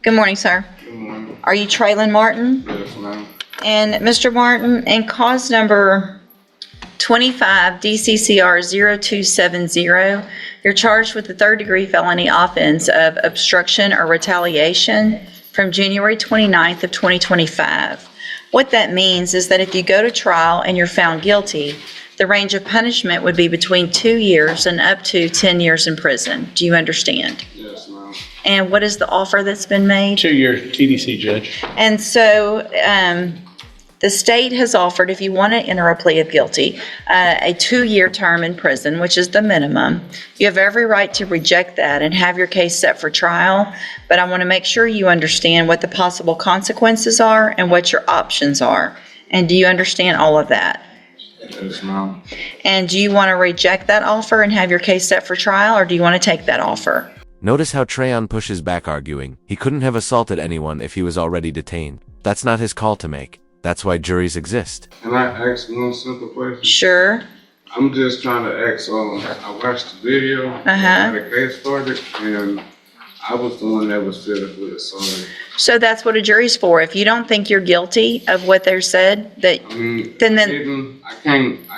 Good morning, sir. Good morning. Are you Traylon Martin? Yes, ma'am. And Mr. Martin, in cause number 25 DCCR 0270, you're charged with the third-degree felony offense of obstruction or retaliation from January 29th of 2025. What that means is that if you go to trial and you're found guilty, the range of punishment would be between 2 years and up to 10 years in prison. Do you understand? Yes, ma'am. And what is the offer that's been made? 2-year TDC, Judge. And so the state has offered, if you want to enter a plea of guilty, a 2-year term in prison, which is the minimum. You have every right to reject that and have your case set for trial, but I want to make sure you understand what the possible consequences are and what your options are. And do you understand all of that? Yes, ma'am. And do you want to reject that offer and have your case set for trial, or do you want to take that offer? Notice how Trayon pushes back, arguing he couldn't have assaulted anyone if he was already detained. That's not his call to make. That's why juries exist. Can I ask one simple question? Sure. I'm just trying to ask, I watched the video, how the case started, and I was the one that was set up with assault. So that's what a jury's for. If you don't think you're guilty of what they're said, that I mean, then I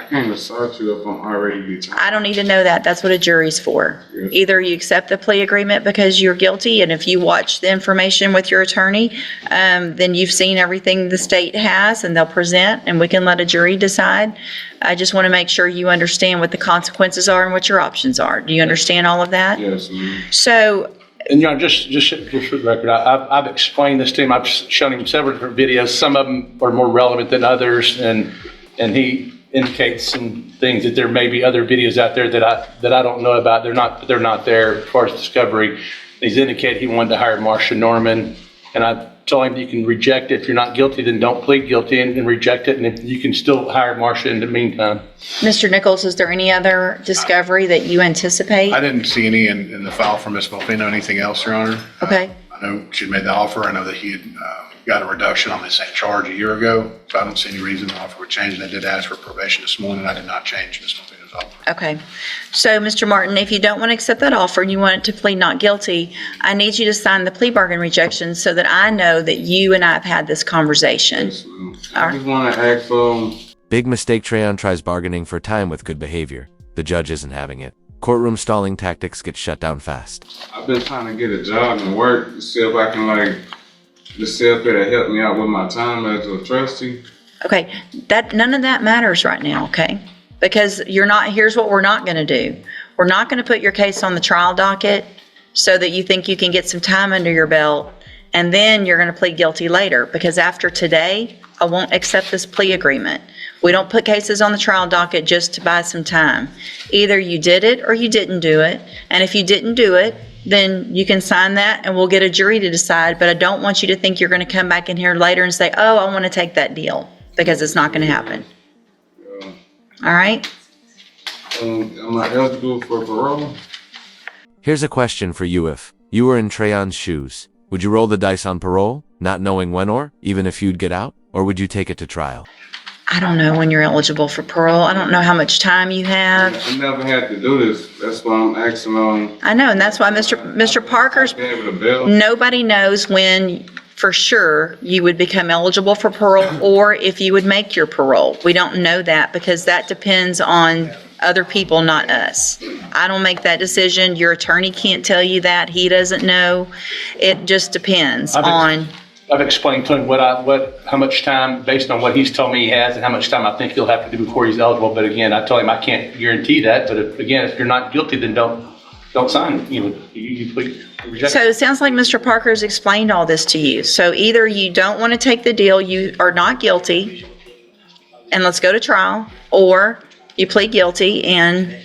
can't assault you if I'm already detained. I don't need to know that. That's what a jury's for. Yes. Either you accept the plea agreement because you're guilty, and if you watch the information with your attorney, then you've seen everything the state has, and they'll present, and we can let a jury decide. I just want to make sure you understand what the consequences are and what your options are. Do you understand all of that? Yes, ma'am. So, And, just for the record, I've explained this to him. I've shown him several different videos. Some of them are more relevant than others, and he indicates some things that there may be other videos out there that I don't know about. They're not there as far as discovery. He's indicated he wanted to hire Marsha Norman, and I told him you can reject it. If you're not guilty, then don't plead guilty and reject it, and if you can still hire Marsha in the meantime. Mr. Nichols, is there any other discovery that you anticipate? I didn't see any in the file from Ms. Volpino. Anything else, Your Honor? Okay. I know she made the offer. I know that he had got a reduction on the same charge a year ago, so I don't see any reason the offer would change. And I did ask for probation this morning. I did not change Ms. Volpino's offer. Okay. So, Mr. Martin, if you don't want to accept that offer and you want it to plead not guilty, I need you to sign the plea bargain rejection so that I know that you and I have had this conversation. Yes, ma'am. I just want to ask, Big mistake. Trayon tries bargaining for time with good behavior. The judge isn't having it. Courtroom stalling tactics get shut down fast. I've been trying to get a job and work to see if I can, just see if it'll help me out with my time as a trustee. Okay. None of that matters right now, okay? Because here's what we're not going to do. We're not going to put your case on the trial docket so that you think you can get some time under your belt, and then you're going to plead guilty later. Because after today, I won't accept this plea agreement. We don't put cases on the trial docket just to buy some time. Either you did it or you didn't do it. And if you didn't do it, then you can sign that and we'll get a jury to decide. But I don't want you to think you're going to come back in here later and say, oh, I want to take that deal, because it's not going to happen. All right? Am I eligible for parole? Here's a question for you. If you were in Trayon's shoes, would you roll the dice on parole, not knowing when or even if you'd get out? Or would you take it to trial? I don't know when you're eligible for parole. I don't know how much time you have. I never had to do this. That's why I'm asking I know, and that's why Mr. Parker's, be able to bail. nobody knows when for sure you would become eligible for parole or if you would make your parole. We don't know that because that depends on other people, not us. I don't make that decision. Your attorney can't tell you that. He doesn't know. It just depends on. I've explained to him how much time, based on what he's told me he has, and how much time I think he'll have to do before he's eligible. But again, I told him I can't guarantee that. But if you're not guilty, then don't sign. You please reject. So it sounds like Mr. Parker's explained all this to you. So either you don't want to take the deal, you are not guilty, and let's go to trial, or you plead guilty and.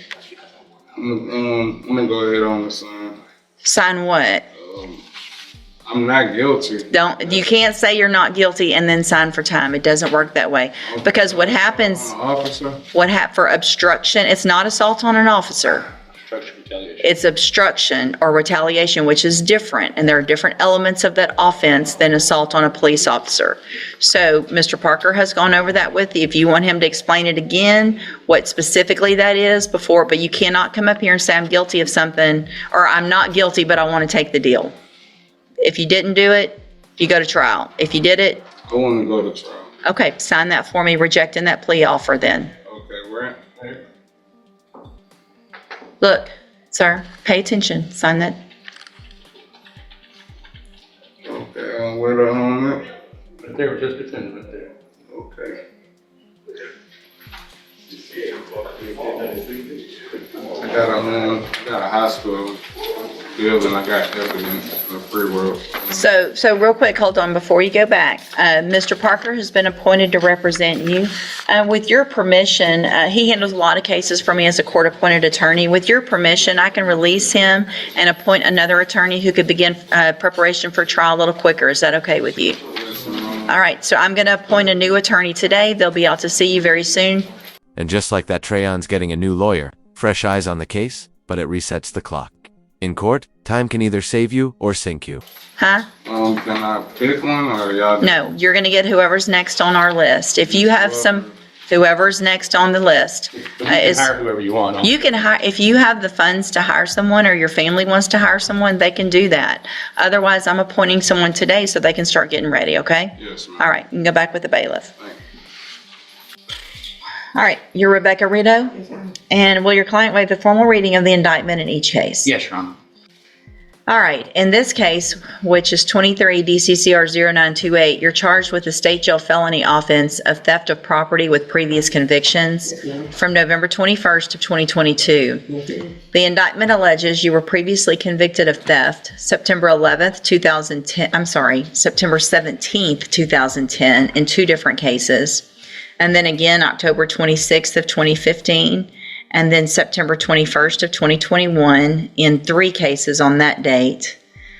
I'm gonna go ahead on the sign. Sign what? I'm not guilty. You can't say you're not guilty and then sign for time. It doesn't work that way. Because what happens, Officer? for obstruction, it's not assault on an officer. It's obstruction or retaliation, which is different. And there are different elements of that offense than assault on a police officer. So Mr. Parker has gone over that with you. If you want him to explain it again, what specifically that is before, but you cannot come up here and say I'm guilty of something, or I'm not guilty, but I want to take the deal. If you didn't do it, you go to trial. If you did it, I want to go to trial. okay, sign that for me, rejecting that plea offer then. Okay, where? Look, sir, pay attention, sign that. Okay, where the at? Right there, just defendant right there. Okay. I got a hospital bill and I got evidence in the free world. So real quick, hold on, before you go back. Mr. Parker has been appointed to represent you. With your permission, he handles a lot of cases for me as a court-appointed attorney. With your permission, I can release him and appoint another attorney who could begin preparation for trial a little quicker. Is that okay with you? Yes, ma'am. All right, so I'm going to appoint a new attorney today. They'll be out to see you very soon. And just like that, Trayon's getting a new lawyer, fresh eyes on the case, but it resets the clock. In court, time can either save you or sink you. Huh? Can I pick one or y'all? No, you're going to get whoever's next on our list. If you have whoever's next on the list. You can hire whoever you want. You can hire, if you have the funds to hire someone or your family wants to hire someone, they can do that. Otherwise, I'm appointing someone today so they can start getting ready, okay? Yes, ma'am. All right, you can go back with the bailiff. Thank you. All right, you're Rebecca Rito? Yes, ma'am. And will your client waive the formal reading of the indictment in each case? Yes, Your Honor. All right, in this case, which is 23 DCCR 0928, you're charged with the state jail felony offense of theft of property with previous convictions from November 21st of 2022. The indictment alleges you were previously convicted of theft September 11th, 2010, September 17th, 2010 in two different cases. And then again, October 26th of 2015. And then September 21st of 2021 in three cases on that date.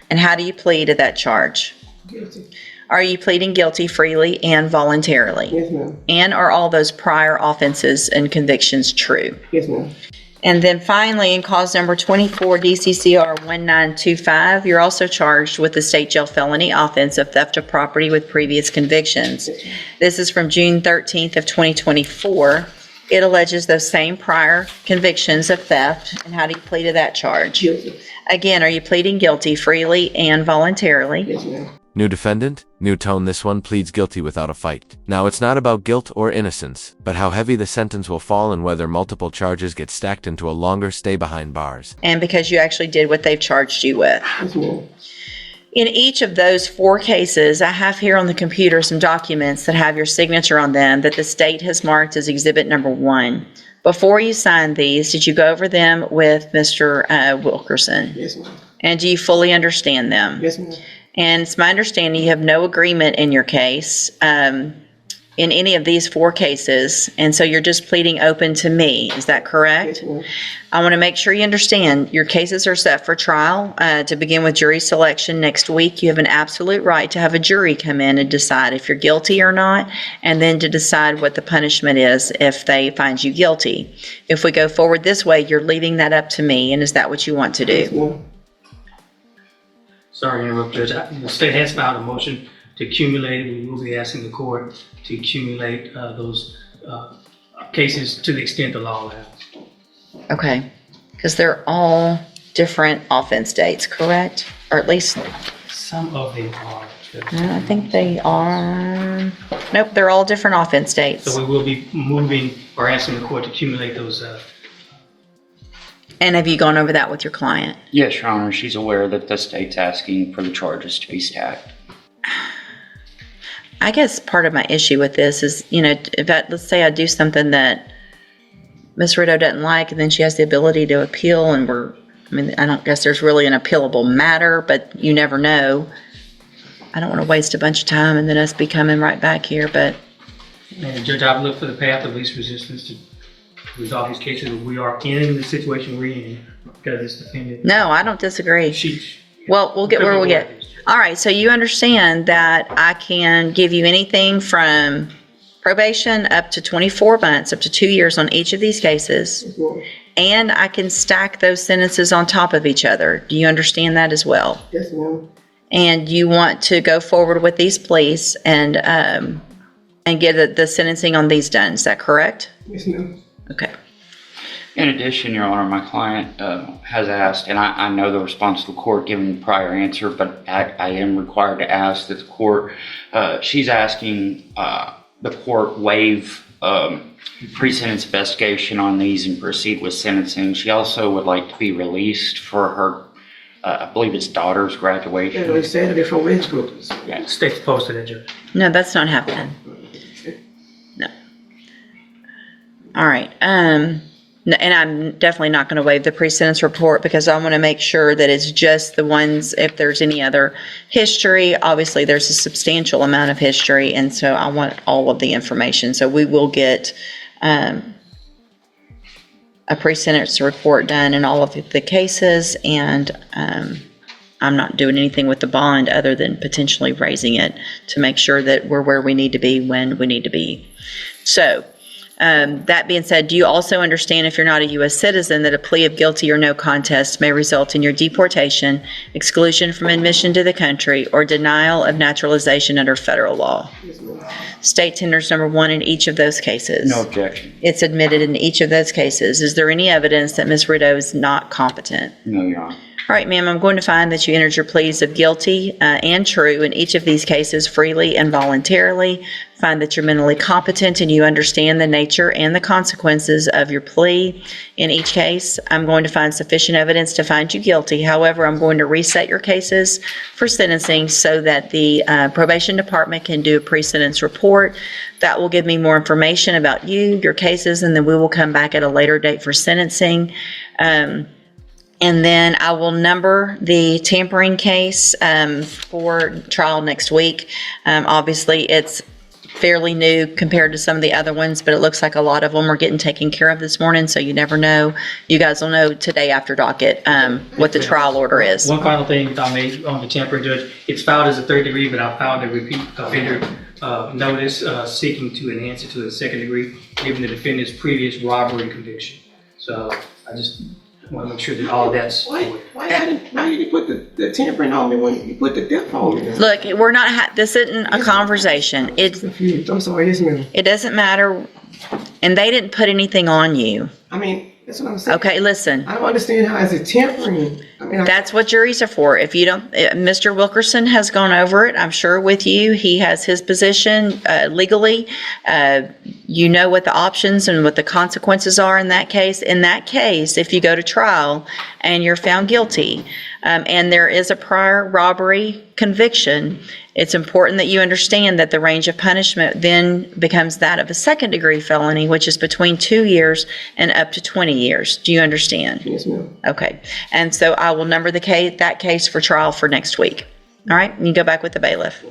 And how do you plead to that charge? Guilty. Are you pleading guilty freely and voluntarily? Yes, ma'am. And are all those prior offenses and convictions true? Yes, ma'am. And then finally, in cause number 24 DCCR 1925, you're also charged with the state jail felony offense of theft of property with previous convictions. This is from June 13th of 2024. It alleges those same prior convictions of theft. And how do you plead to that charge? Guilty. Again, are you pleading guilty freely and voluntarily? Yes, ma'am. New defendant, new tone. This one pleads guilty without a fight. Now, it's not about guilt or innocence, but how heavy the sentence will fall and whether multiple charges get stacked into a longer stay behind bars. And because you actually did what they've charged you with. Yes, ma'am. In each of those four cases, I have here on the computer some documents that have your signature on them that the state has marked as exhibit number 1. Before you signed these, did you go over them with Mr. Wilkerson? Yes, ma'am. And do you fully understand them? Yes, ma'am. And it's my understanding you have no agreement in your case, in any of these four cases, and so you're just pleading open to me. Is that correct? Yes, ma'am. I want to make sure you understand your cases are set for trial to begin with jury selection next week. You have an absolute right to have a jury come in and decide if you're guilty or not, and then to decide what the punishment is if they find you guilty. If we go forward this way, you're leaving that up to me, and is that what you want to Yes, do? ma'am. Sorry to interrupt, Judge. The state has filed a motion to accumulate, we will be asking the court to accumulate those cases to the extent the law allows. Okay, because they're all different offense dates, correct? Or at least, Some of them are, Judge. I think they are, nope, they're all different offense dates. So we will be moving or asking the court to accumulate those. And have you gone over that with your client? Yes, Your Honor. She's aware that the state's asking for the charges to be stacked. I guess part of my issue with this is, let's say I do something that Ms. Rito doesn't like, and then she has the ability to appeal, and I don't guess there's really an appealable matter, but you never know. I don't want to waste a bunch of time and then us be coming right back here, but And Judge, I've looked for the path of least resistance to resolve these cases. We are in the situation we're in because it's defendant. no, I don't disagree. She's. Well, we'll get where we get. All right, so you understand that I can give you anything from probation up to 24 months, up to 2 years on each of these cases, Yes, ma'am. and I can stack those sentences on top of each other. Do you understand that as well? Yes, ma'am. And you want to go forward with these pleas and get the sentencing on these done. Is that correct? Yes, ma'am. Okay. In addition, Your Honor, my client has asked, and I know the response to the court given the prior answer, but I am required to ask that the court, she's asking the court waive pre-sentence investigation on these and proceed with sentencing. She also would like to be released for her, I believe it's daughter's graduation. Yeah, they said it for which group? State's posted that, Judge. No, that's not happening. No. All right. And I'm definitely not going to waive the pre-sentence report because I want to make sure that it's just the ones, if there's any other history, obviously there's a substantial amount of history, and so I want all of the information. So we will get a pre-sentence report done in all of the cases, and I'm not doing anything with the bond other than potentially raising it to make sure that we're where we need to be when we need to be. So, that being said, do you also understand, if you're not a U.S. citizen, that a plea of guilty or no contest may result in your deportation, exclusion from admission to the country, or denial of naturalization under federal law? State tenders number 1 in each of those cases. No objection. It's admitted in each of those cases. Is there any evidence that Ms. Rideau is not competent? No, Your Honor. All right, ma'am, I'm going to find that you entered your pleas of guilty and true in each of these cases freely and voluntarily. Find that you're mentally competent and you understand the nature and the consequences of your plea in each case. I'm going to find sufficient evidence to find you guilty. However, I'm going to reset your cases for sentencing so that the probation department can do a pre-sentence report. That will give me more information about you, your cases, and then we will come back at a later date for sentencing. And then I will number the tampering case for trial next week. Obviously, it's fairly new compared to some of the other ones, but it looks like a lot of them are getting taken care of this morning, so you never know. You guys will know today after docket what the trial order is. One final thing, if I may, on the tampering, Judge. It's filed as a third degree, but I filed a repeat offender notice seeking to enhance it to a second degree, given the defendant's previous robbery conviction. So I just want to make sure that all of that's. Why did you put the tampering on me when you put the death on me? Look, we're not, this isn't a conversation. It's, Confused. I'm sorry, yes, ma'am. it doesn't matter, and they didn't put anything on you. I mean, that's what I'm saying. Okay, listen. I don't understand how is it tampering. I mean, That's what juries are for. If you don't, Mr. Wilkerson has gone over it, I'm sure, with you. He has his position legally. You know what the options and what the consequences are in that case. In that case, if you go to trial and you're found guilty, and there is a prior robbery conviction, it's important that you understand that the range of punishment then becomes that of a second-degree felony, which is between 2 years and up to 20 years. Do you understand? yes, ma'am. Okay. And so I will number that case for trial for next week. All right? You go back with the bailiff.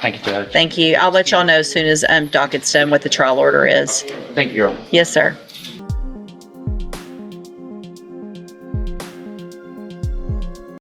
Thank you, Judge. Thank you. I'll let y'all know as soon as docket's done what the trial order is. Thank you, Your Honor. Yes, sir.